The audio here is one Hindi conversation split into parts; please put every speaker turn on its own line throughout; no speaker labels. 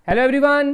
Hello everyone.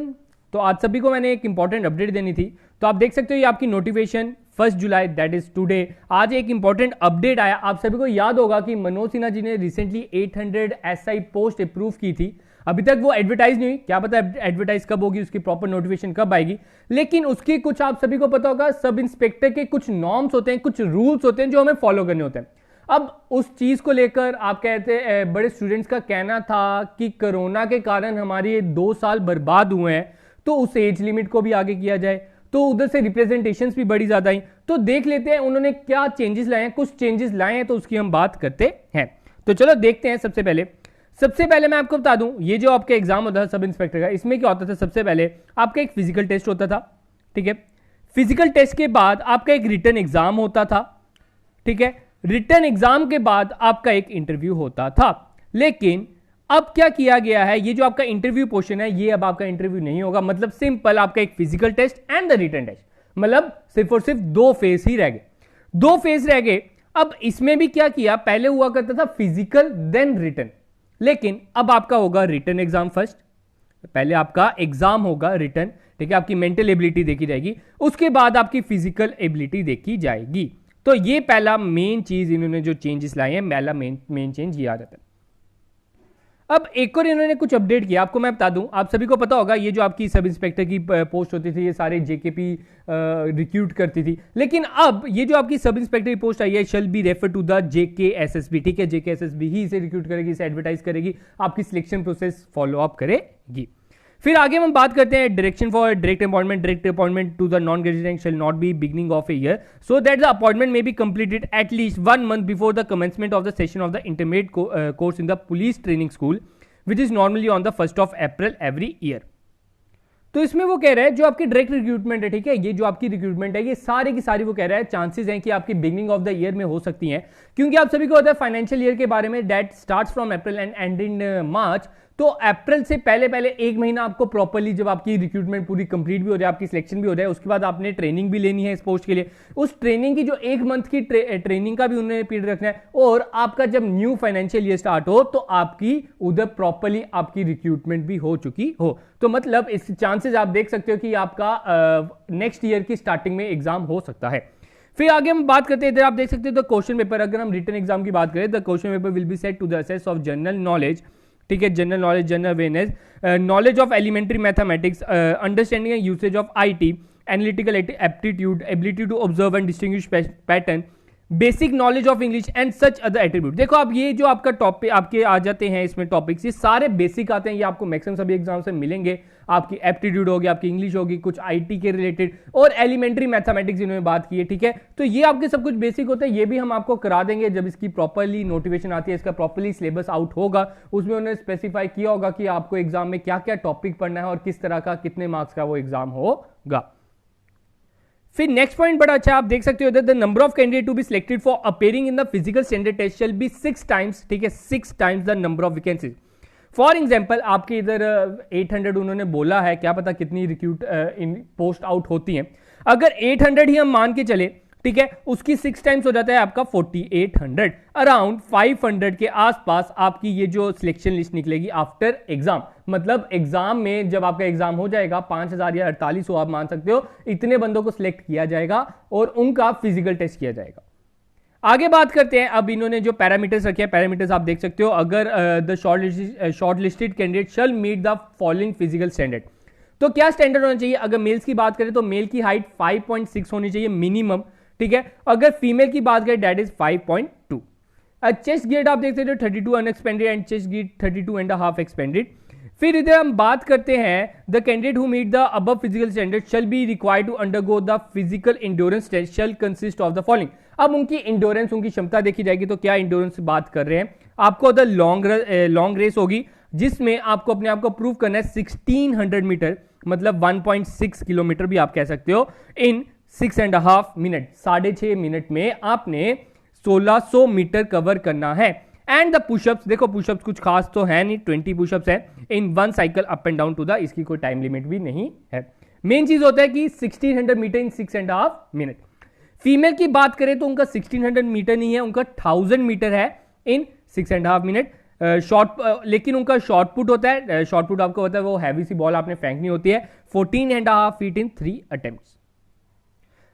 तो आज सभी को मैंने एक इंपॉर्टेंट अपडेट देनी थी। तो आप देख सकते हो ये आपकी notification 1 July that is today. आज एक इंपॉर्टेंट अपडेट आया। आप सभी को याद होगा कि मनोज सिन्हा जी ने रिसेंटली 800 एसआई पोस्ट अप्रूव की थी। अभी तक वो एडवर्टाइज नहीं हुई, क्या पता एडवर्टाइज कब होगी, उसकी प्रॉपर नोटिफिकेशन कब आएगी। लेकिन उसकी कुछ आप सभी को पता होगा, सब इंस्पेक्टर के कुछ नॉर्म्स होते हैं, कुछ रूल्स होते हैं जो हमें फॉलो करने होते हैं। अब उस चीज को लेकर आप कहते हैं, बड़े स्टूडेंट्स का कहना था कि कोरोना के कारण हमारे 2 साल बर्बाद हुए हैं, तो उस एज लिमिट को भी आगे किया जाए। तो उधर से रिप्रेजेंटेशंस भी बड़ी ज्यादा आई। तो देख लेते हैं उन्होंने क्या चेंजेस लाए हैं। कुछ चेंजेस लाए हैं तो उसकी हम बात करते हैं। तो चलो देखते हैं। सबसे पहले मैं आपको बता दूं, ये जो आपका एग्जाम होता था सब इंस्पेक्टर का, इसमें क्या होता था, सबसे पहले आपका एक फिजिकल टेस्ट होता था। ठीक है, फिजिकल टेस्ट के बाद आपका एक रिटन एग्जाम होता था। ठीक है, रिटन एग्जाम के बाद आपका एक इंटरव्यू होता था। लेकिन अब क्या किया गया है, ये जो आपका इंटरव्यू पोर्शन है, ये अब आपका इंटरव्यू नहीं होगा। मतलब सिंपल आपका एक physical test and the written test, मतलब सिर्फ और सिर्फ 2 फेज ही रह गए। 2 फेज रह गए। अब इसमें भी क्या किया, पहले हुआ करता था फिजिकल देन रिटन, लेकिन अब आपका होगा रिटन एग्जाम फर्स्ट। पहले आपका एग्जाम होगा रिटन, ठीक है, आपकी मेंटल एबिलिटी देखी जाएगी, उसके बाद आपकी फिजिकल एबिलिटी देखी जाएगी। तो ये पहला मेन चीज इन्होंने जो चेंजेस लाए हैं, पहला मेन चेंज ये आ जाता है। अब एक और इन्होंने कुछ अपडेट किया, आपको मैं बता दूं, आप सभी को पता होगा ये जो आपकी सब इंस्पेक्टर की पोस्ट होती थी, ये सारे जेकेपी रिक्रूट करती थी। लेकिन अब ये जो आपकी सब इंस्पेक्टर की पोस्ट आई है, shall be refer to the JKSSB. ठीक है, जेकेएसएसबी ही इसे रिक्रूट करेगी, इसे एडवर्टाइज करेगी, आपकी सिलेक्शन प्रोसेस फॉलो अप करेगी। फिर आगे हम बात करते हैं direction for direct appointment to the non graduate shall not be beginning of a year, so that the appointment may be completed at least 1 month before the commencement of the session of the intermediate course in the police training school which is normally on the 1st of April every year. तो इसमें वो कह रहा है जो आपकी डायरेक्ट रिक्रूटमेंट है, ठीक है, ये जो आपकी रिक्रूटमेंट है, ये सारी की सारी वो कह रहा है चांसेस हैं कि आपकी बिगिनिंग ऑफ द ईयर में हो सकती हैं, क्योंकि आप सभी को पता है फाइनेंशियल ईयर के बारे में, that starts from April end end in March. तो अप्रैल से पहले 1 महीना आपको प्रॉपर्ली, जब आपकी रिक्रूटमेंट पूरी कंप्लीट भी हो जाए, आपकी सिलेक्शन भी हो जाए, उसके बाद आपने ट्रेनिंग भी लेनी है इस पोस्ट के लिए। उस ट्रेनिंग की जो 1 मंथ की ट्रेनिंग का भी उन्होंने पीरियड रखना है, और आपका जब न्यू फाइनेंशियल ईयर स्टार्ट हो तो आपकी उधर प्रॉपर्ली आपकी रिक्रूटमेंट भी हो चुकी हो। तो मतलब इस चांसेस आप देख सकते हो कि आपका नेक्स्ट ईयर की स्टार्टिंग में एग्जाम हो सकता है। फिर आगे हम बात करते हैं, इधर आप देख सकते हो द क्वेश्चन पेपर। अगर हम रिटन एग्जाम की बात करें, the question paper will be set to the assess of general knowledge. ठीक है, general knowledge, general awareness, knowledge of elementary mathematics, understanding and usage of IT, analytical aptitude, ability to observe and distinguish pattern, basic knowledge of English and such other attribute. देखो आप ये जो आपका टॉपिक आपके आ जाते हैं इसमें टॉपिक्स, ये सारे बेसिक आते हैं, ये आपको मैक्सिमम सभी एग्जाम से मिलेंगे। आपकी एप्टीट्यूड होगी, आपकी इंग्लिश होगी, कुछ आईटी के रिलेटेड, और एलिमेंट्री मैथमेटिक्स इन्होंने बात की है। ठीक है, तो ये आपके सब कुछ बेसिक होते हैं, ये भी हम आपको करा देंगे जब इसकी प्रॉपर्ली नोटिफिकेशन आती है, इसका प्रॉपर्ली सिलेबस आउट होगा, उसमें उन्होंने स्पेसिफाई किया होगा कि आपको एग्जाम में क्या क्या टॉपिक पढ़ना है और किस तरह का कितने मार्क्स का वो एग्जाम होगा। फिर नेक्स्ट पॉइंट बड़ा अच्छा, आप देख सकते हो the number of candidate to be selected for appearing in the physical standard test shall be 6 times। ठीक है, 6 times the number of vacancies. For example आपके इधर 800 उन्होंने बोला है, क्या पता कितनी रिक्रूट इन पोस्ट आउट होती हैं। अगर 800 ही हम मान के चले, ठीक है, उसकी 6 times हो जाता है आपका 4800। अराउंड 500 के आसपास आपकी ये जो सिलेक्शन लिस्ट निकलेगी आफ्टर एग्जाम। मतलब एग्जाम में जब आपका एग्जाम हो जाएगा, 5000 या 4800 आप मान सकते हो, इतने बंदों को सिलेक्ट किया जाएगा और उनका फिजिकल टेस्ट किया जाएगा। आगे बात करते हैं, अब इन्होंने जो पैरामीटर्स रखे हैं, पैरामीटर्स आप देख सकते हो। अगर the short listed candidate shall meet the following physical standard, तो क्या स्टैंडर्ड होना चाहिए। अगर मेल्स की बात करें तो मेल की हाइट 5.6 होनी चाहिए मिनिमम। ठीक है, अगर फीमेल की बात करें दैट इज 5.2। चेस्ट गेट आप देख सकते हो 32 अनएक्सपेंडेड एंड चेस्ट गेट 32.5 एक्सपेंडेड। फिर इधर हम बात करते हैं the candidate who meet the above physical standard shall be required to undergo the physical endurance test shall consist of the following. अब उनकी इंड्योरेंस, उनकी क्षमता देखी जाएगी। तो क्या इंड्योरेंस बात कर रहे हैं, आपको द लॉन्ग रेस होगी जिसमें आपको अपने आप को प्रूव करना है 1600 मीटर, मतलब 1.6 किलोमीटर भी आप कह सकते हो, इन 6.5 मिनट, 6.5 मिनट में आपने 1600 मीटर कवर करना है। एंड द पुशअप्स, देखो पुशअप्स कुछ खास तो है नहीं, 20 पुशअप्स हैं in 1 cycle up and down to the, इसकी कोई टाइम लिमिट भी नहीं है। मेन चीज होता है कि 1600 मीटर इन 6.5 मिनट। फीमेल की बात करें तो उनका 1600 मीटर नहीं है, उनका 1000 मीटर है इन 6.5 मिनट। शॉर्ट, लेकिन उनका शॉर्ट पुट होता है, शॉर्ट पुट आपको पता है वो हैवी सी बॉल आपने फेंकनी होती है, 14.5 feet in 3 attempts.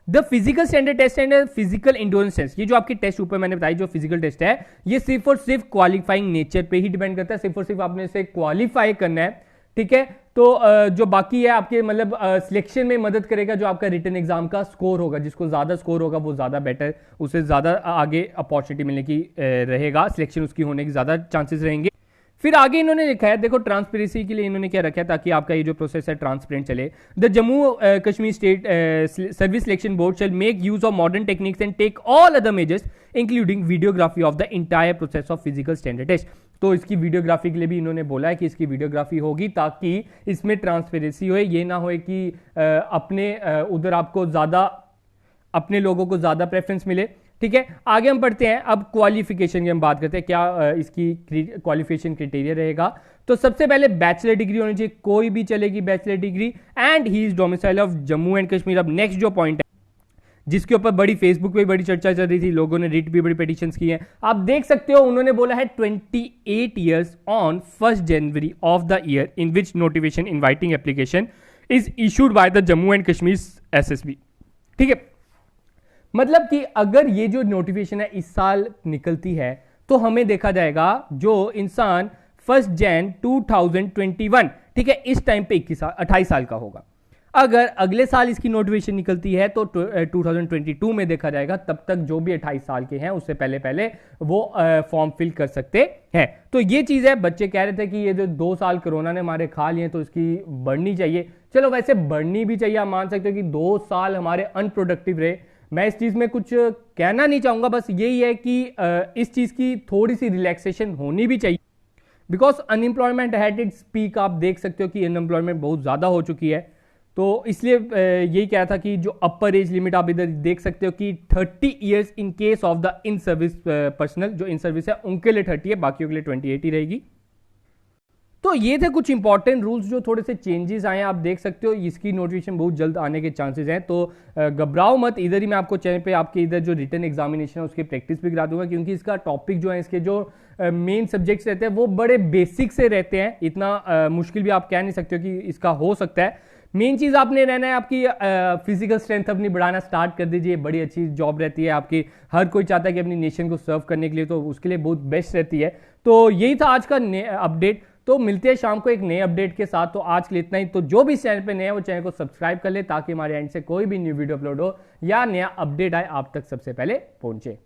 The physical standard test and physical endurance test, ये जो आपके टेस्ट ऊपर मैंने बताई जो फिजिकल टेस्ट है, ये सिर्फ और सिर्फ क्वालिफाइंग नेचर पे ही डिपेंड करता है, सिर्फ और सिर्फ आपने इसे क्वालिफाई करना है, ठीक है। तो जो बाकी है आपके मतलब सिलेक्शन में मदद करेगा जो आपका रिटन एग्जाम का स्कोर होगा, जिसको ज्यादा स्कोर होगा वो ज्यादा बेटर, उसे ज्यादा आगे अपॉर्चुनिटी मिलने की रहेगा, सिलेक्शन उसकी होने की ज्यादा चांसेस रहेंगे। फिर आगे इन्होंने लिखा है, देखो ट्रांसपेरेंसी के लिए इन्होंने क्या रखा है ताकि आपका ये जो प्रोसेस है ट्रांसपेरेंट चले। The Jammu Kashmir state service selection board shall make use of modern techniques and take all other measures including videography of the entire process of physical standard test. तो इसकी वीडियोग्राफी के लिए भी इन्होंने बोला है कि इसकी वीडियोग्राफी होगी ताकि इसमें ट्रांसपेरेंसी हो, ये ना हो कि अपने उधर आपको ज्यादा, अपने लोगों को ज्यादा प्रेफरेंस मिले, ठीक है। आगे हम पढ़ते हैं, अब क्वालिफिकेशन की हम बात करते हैं, क्या इसकी क्वालिफिकेशन क्राइटेरिया रहेगा। तो सबसे पहले बैचलर डिग्री होनी चाहिए, कोई भी चलेगी bachelor degree, and he is domicile of Jammu and Kashmir. अब नेक्स्ट जो पॉइंट है जिसके ऊपर बड़ी फेसबुक पे बड़ी चर्चा चल रही थी, लोगों ने रिट भी बड़ी पिटीशंस की हैं, आप देख सकते हो उन्होंने बोला है 28 years on 1 January of the year in which notification inviting application is issued by the Jammu and Kashmir SSB, ठीक है। मतलब कि अगर ये जो नोटिफिकेशन है इस साल निकलती है तो हमें देखा जाएगा जो इंसान 1 जन 2021, ठीक है, इस टाइम पे 28 साल का होगा। अगर अगले साल इसकी नोटिफिकेशन निकलती है तो 2022 में देखा जाएगा, तब तक जो भी 28 साल के हैं उससे पहले पहले वो फॉर्म फिल कर सकते हैं। तो ये चीज है, बच्चे कह रहे थे कि ये जो 2 साल कोरोना ने हमारे खा लिए तो इसकी बढ़नी चाहिए। चलो वैसे बढ़नी भी चाहिए, आप मान सकते हो कि 2 साल हमारे अनप्रोडक्टिव रहे। मैं इस चीज में कुछ कहना नहीं चाहूंगा, बस यही है कि इस चीज की थोड़ी सी रिलैक्सेशन होनी भी चाहिए, because unemployment had its peak. आप देख सकते हो कि अनएम्प्लॉयमेंट बहुत ज्यादा हो चुकी है, तो इसलिए यही कहा था कि जो अपर एज लिमिट आप इधर देख सकते हो कि 30 years in case of the in service personal, जो इन सर्विस है उनके लिए 30 है, बाकियों के लिए 28 ही रहेगी। तो ये थे कुछ इंपॉर्टेंट रूल्स जो थोड़े से चेंजेस आए हैं, आप देख सकते हो इसकी नोटिफिकेशन बहुत जल्द आने के चांसेस हैं। तो घबराओ मत, इधर ही मैं आपको चैनल पे आपके इधर जो रिटन एग्जामिनेशन है उसकी प्रैक्टिस भी करा दूंगा, क्योंकि इसका टॉपिक जो है, इसके जो मेन सब्जेक्ट्स रहते हैं वो बड़े बेसिक से रहते हैं, इतना मुश्किल भी आप कह नहीं सकते हो कि इसका हो सकता है। मेन चीज आपने रहना है आपकी फिजिकल स्ट्रेंथ अपनी बढ़ाना स्टार्ट कर दीजिए, बड़ी अच्छी जॉब रहती है आपकी, हर कोई चाहता है कि अपनी नेशन को सर्व करने के लिए, तो उसके लिए बहुत बेस्ट रहती है। तो यही था आज का अपडेट, तो मिलते हैं शाम को एक नए अपडेट के साथ। तो आज के लिए इतना ही। तो जो भी इस चैनल पे नए हैं वो चैनल को सब्सक्राइब कर ले ताकि हमारे एंड से कोई भी न्यू वीडियो अपलोड हो या नया अपडेट आए आप तक सबसे पहले पहुंचे।